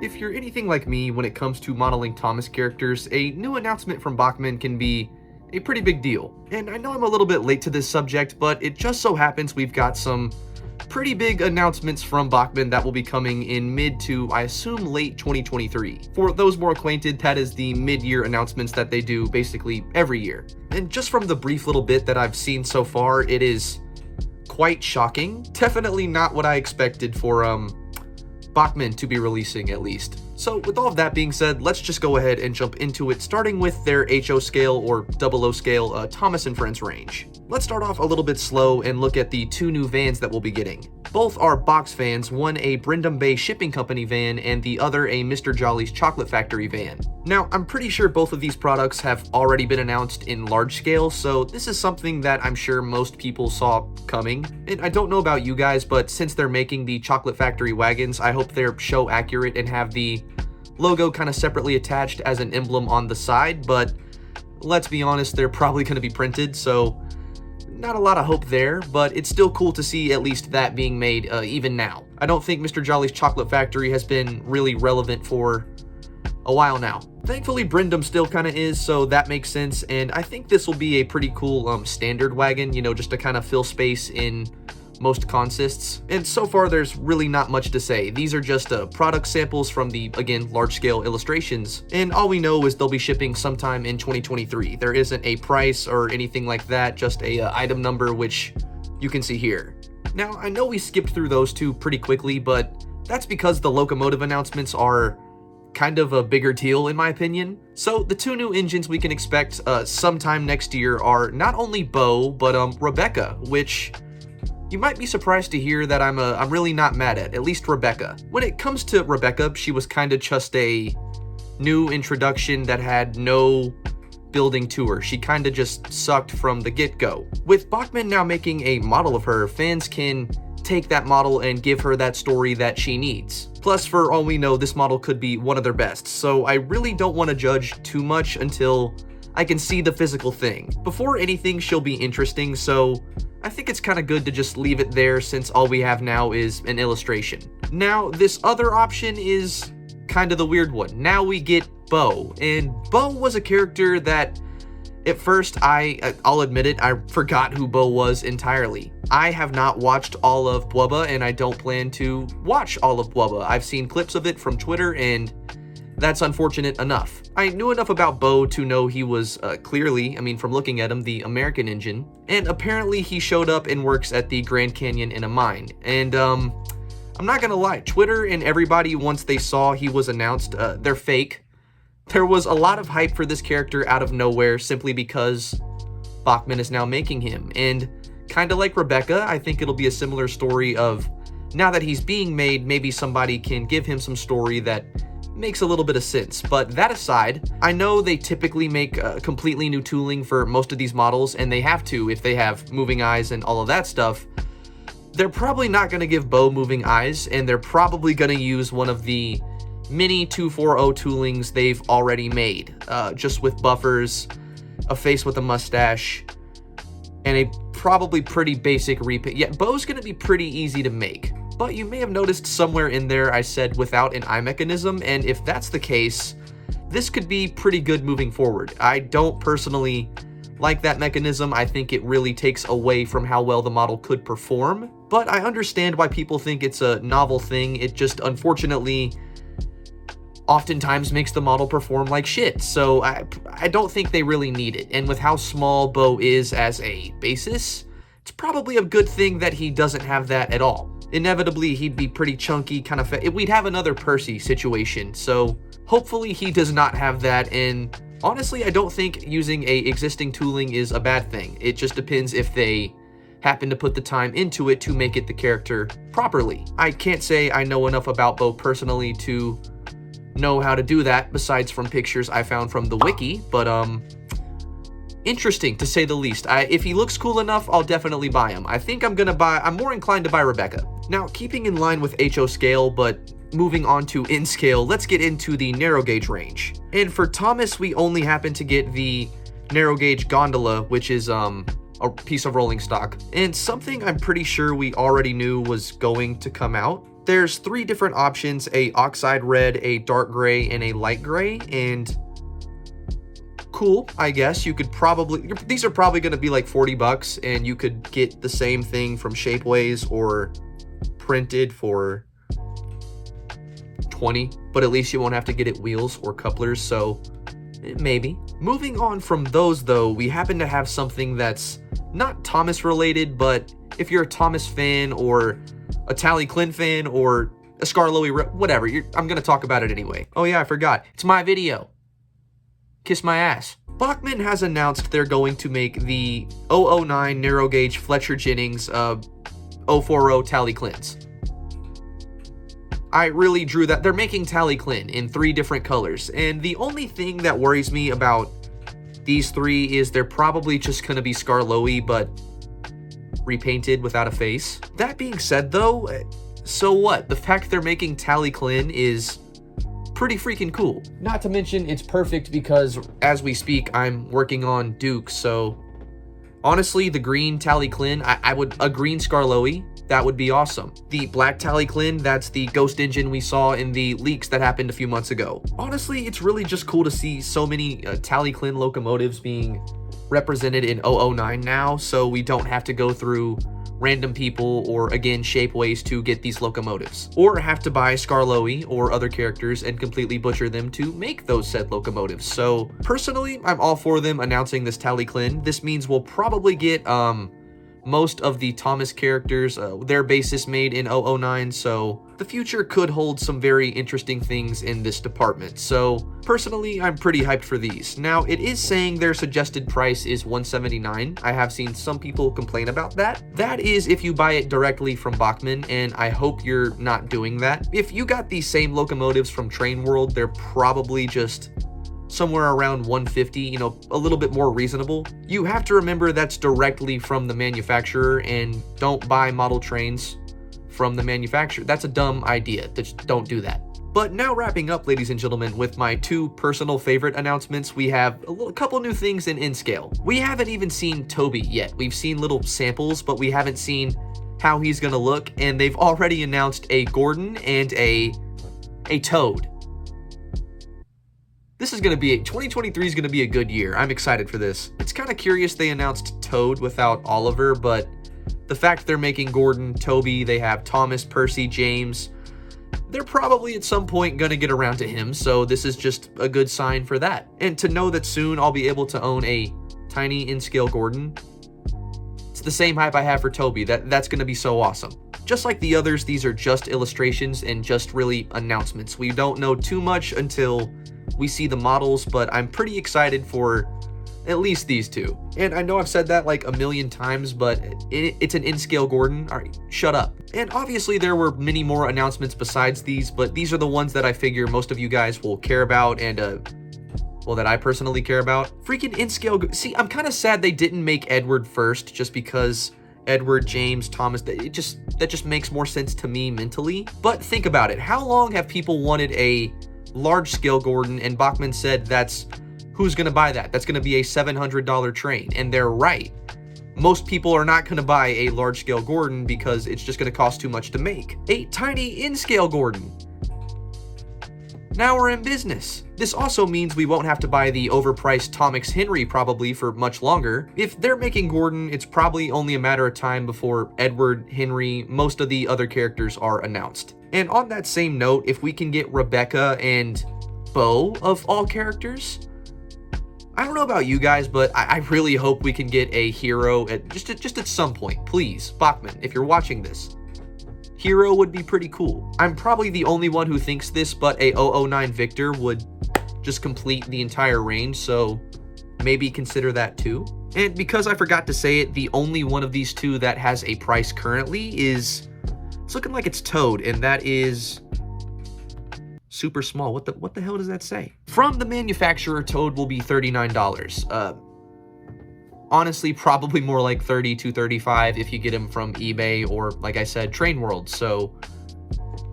If you're anything like me when it comes to modeling Thomas characters, a new announcement from Bachmann can be a pretty big deal. And I know I'm a little bit late to this subject, but it just so happens we've got some pretty big announcements from Bachmann that will be coming in mid to, I assume, late 2023. For those more acquainted, that is the mid-year announcements that they do basically every year. And just from the brief little bit that I've seen so far, it is quite shocking. Definitely not what I expected for Bachmann to be releasing, at least. So with all of that being said, let's just go ahead and jump into it, starting with their HO scale or 00 scale Thomas and Friends range. Let's start off a little bit slow and look at the two new vans that we'll be getting. Both are box vans, one a Brindham Bay Shipping Company van and the other a Mr. Jolly's Chocolate Factory van. Now, I'm pretty sure both of these products have already been announced in large scale, so this is something that I'm sure most people saw coming. And I don't know about you guys, but since they're making the Chocolate Factory wagons, I hope they're show accurate and have the logo kind of separately attached as an emblem on the side, but let's be honest, they're probably going to be printed, so not a lot of hope there, but it's still cool to see at least that being made even now. I don't think Mr. Jolly's Chocolate Factory has been really relevant for a while now. Thankfully, Brindham still kind of is, so that makes sense, and I think this will be a pretty cool standard wagon, you know, just to kind of fill space in most consists. And so far, there's really not much to say. These are just product samples from the, again, large-scale illustrations, and all we know is they'll be shipping sometime in 2023. There isn't a price or anything like that, just a item number, which you can see here. Now, I know we skipped through those two pretty quickly, but that's because the locomotive announcements are kind of a bigger deal in my opinion. So the two new engines we can expect sometime next year are not only Bo, but Rebecca, which you might be surprised to hear that I'm really not mad at least Rebecca. When it comes to Rebecca, she was kind of just a new introduction that had no building to her. She kind of just sucked from the get-go. With Bachmann now making a model of her, fans can take that model and give her that story that she needs. Plus, for all we know, this model could be one of their best, so I really don't want to judge too much until I can see the physical thing. Before anything, she'll be interesting, so I think it's kind of good to just leave it there since all we have now is an illustration. Now, this other option is kind of the weird one. Now we get Bo, and Bo was a character that at first, I'll admit it, I forgot who Bo was entirely. I have not watched all of Bwubba, and I don't plan to watch all of Bwubba. I've seen clips of it from Twitter, and that's unfortunate enough. I knew enough about Bo to know he was clearly, I mean, from looking at him, the American engine. And apparently he showed up and works at the Grand Canyon in a mine. And I'm not gonna lie, Twitter and everybody, once they saw he was announced, they're fake. There was a lot of hype for this character out of nowhere simply because Bachmann is now making him. And kind of like Rebecca, I think it'll be a similar story of now that he's being made, maybe somebody can give him some story that makes a little bit of sense. But that aside, I know they typically make completely new tooling for most of these models, and they have to if they have moving eyes and all of that stuff. They're probably not going to give Bo moving eyes, and they're probably going to use one of the mini 240 toolings they've already made, just with buffers, a face with a mustache, and a probably pretty basic repaint. Yeah, Bo's going to be pretty easy to make. But you may have noticed somewhere in there I said without an eye mechanism, and if that's the case, this could be pretty good moving forward. I don't personally like that mechanism. I think it really takes away from how well the model could perform, but I understand why people think it's a novel thing. It just unfortunately oftentimes makes the model perform like shit, so I don't think they really need it. And with how small Bo is as a basis, it's probably a good thing that he doesn't have that at all. Inevitably, he'd be pretty chunky, kind of we'd have another Percy situation, so hopefully he does not have that. And honestly, I don't think using a existing tooling is a bad thing. It just depends if they happen to put the time into it to make it the character properly. I can't say I know enough about Bo personally to know how to do that, besides from pictures I found from the wiki, but interesting to say the least. If he looks cool enough, I'll definitely buy him. I think I'm more inclined to buy Rebecca. Now, keeping in line with HO scale, but moving on to in scale, let's get into the narrow gauge range. And for Thomas, we only happen to get the narrow gauge gondola, which is a piece of rolling stock, and something I'm pretty sure we already knew was going to come out. there's 3 different options: a oxide red, a dark gray, and a light gray. And cool, I guess. You could probably, these are probably going to be like 40 bucks, and you could get the same thing from Shapeways or printed for 20, but at least you won't have to get it wheels or couplers, so maybe. Moving on from those though, we happen to have something that's not Thomas related, but if you're a Thomas fan or a Tally Clint fan or a Skarloey, whatever, I'm going to talk about it anyway. Oh yeah, I forgot. It's my video. Kiss my ass. Bachmann has announced they're going to make the 009 narrow gauge Fletcher Jennings 040 Tally Clints. I really drew that. They're making Tally Clint in 3 different colors, and the only thing that worries me about these 3 is they're probably just going to be Skarloey, but repainted without a face. That being said though, so what? The fact they're making Tally Clint is pretty freaking cool. Not to mention, it's perfect because as we speak, I'm working on Duke, so honestly, the green Tally Clint, a green Skarloey, that would be awesome. The black Tally Clint, that's the ghost engine we saw in the leaks that happened a few months ago. Honestly, it's really just cool to see so many Tally Clint locomotives being represented in 009 now, so we don't have to go through random people or again Shapeways to get these locomotives, or have to buy Skarloey or other characters and completely butcher them to make those said locomotives. So personally, I'm all for them announcing this Tally Clint. This means we'll probably get most of the Thomas characters, their bases made in 009, so the future could hold some very interesting things in this department. So personally, I'm pretty hyped for these. Now, it is saying their suggested price is $179. I have seen some people complain about that. That is if you buy it directly from Bachmann, and I hope you're not doing that. If you got these same locomotives from Train World, they're probably just somewhere around 150, you know, a little bit more reasonable. You have to remember that's directly from the manufacturer, and don't buy model trains from the manufacturer. That's a dumb idea. Just don't do that. But now wrapping up, ladies and gentlemen, with my 2 personal favorite announcements, we have a couple new things in N-Scale. We haven't even seen Toby yet. We've seen little samples, but we haven't seen how he's gonna look, and they've already announced a Gordon and a Toad. This is going to be, 2023 is going to be a good year. I'm excited for this. It's kind of curious they announced Toad without Oliver, but the fact they're making Gordon, Toby, they have Thomas, Percy, James, they're probably at some point going to get around to him, so this is just a good sign for that. And to know that soon I'll be able to own a tiny in-scale Gordon, it's the same hype I have for Toby. That's going to be so awesome. Just like the others, these are just illustrations and just really announcements. We don't know too much until we see the models, but I'm pretty excited for at least these 2. And I know I've said that like a million times, but it's an in-scale Gordon. All right, shut up. And obviously there were many more announcements besides these, but these are the ones that I figure most of you guys will care about, and well, that I personally care about. Freaking in-scale. See, I'm kind of sad they didn't make Edward first, just because Edward, James, Thomas, that just makes more sense to me mentally. But think about it. How long have people wanted a large-scale Gordon, and Bachmann said who's going to buy that? That's going to be a $700 train, and they're right. Most people are not going to buy a large-scale Gordon because it's just going to cost too much to make. A tiny in-scale Gordon. Now we're in business. This also means we won't have to buy the overpriced Tomix Henry probably for much longer. If they're making Gordon, it's probably only a matter of time before Edward, Henry, most of the other characters are announced. And on that same note, if we can get Rebecca and Bo of all characters, I don't know about you guys, but I really hope we can get a hero just at some point. Please, Bachmann, if you're watching this, hero would be pretty cool. I'm probably the only one who thinks this, but a 009 Victor would just complete the entire range, so maybe consider that too. And because I forgot to say it, the only one of these 2 that has a price currently is, it's looking like it's Toad, and that is super small. What the hell does that say? From the manufacturer, Toad will be $39. Honestly, probably more like $30 to $35 if you get him from eBay or, like I said, Train World. So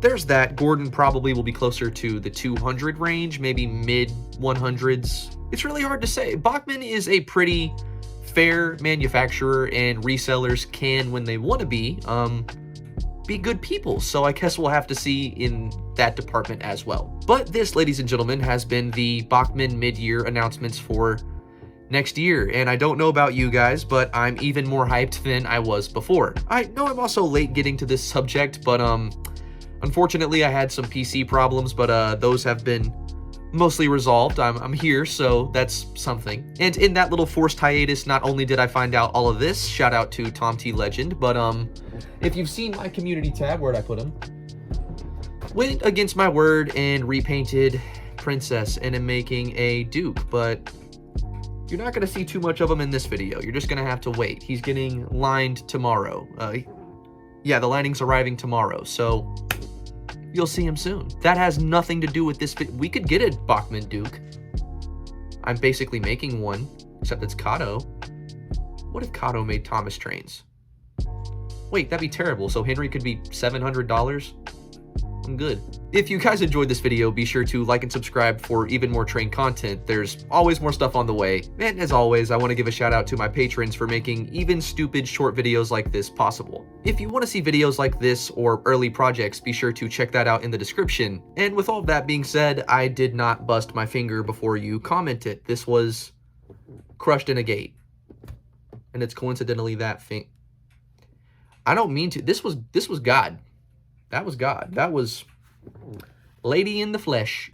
there's that. Gordon probably will be closer to the 200 range, maybe mid 100s. It's really hard to say. Bachmann is a pretty fair manufacturer, and resellers can when they want to be be good people, so I guess we'll have to see in that department as well. But this, ladies and gentlemen, has been the Bachmann mid-year announcements for next year, and I don't know about you guys, but I'm even more hyped than I was before. I know I'm also late getting to this subject, but unfortunately I had some PC problems, but those have been mostly resolved. I'm here, so that's something. And in that little forced hiatus, not only did I find out all of this, shout out to Tom T Legend, but if you've seen my community tab, where'd I put him? Went against my word and repainted Princess and am making a Duke, but you're not going to see too much of him in this video. You're just going to have to wait. He's getting lined tomorrow. Yeah, the lining's arriving tomorrow, so you'll see him soon. That has nothing to do with this video. We could get a Bachmann Duke. I'm basically making one, except it's Kato. What if Kato made Thomas trains? Wait, that'd be terrible. So Henry could be $700? I'm good. If you guys enjoyed this video, be sure to like and subscribe for even more train content. There's always more stuff on the way. And as always, I want to give a shout out to my patrons for making even stupid short videos like this possible. If you want to see videos like this or early projects, be sure to check that out in the description. And with all that being said, I did not bust my finger before you commented. This was crushed in a gate. And it's coincidentally that thing. I don't mean to. This was God. That was God. That was Lady in the Flesh.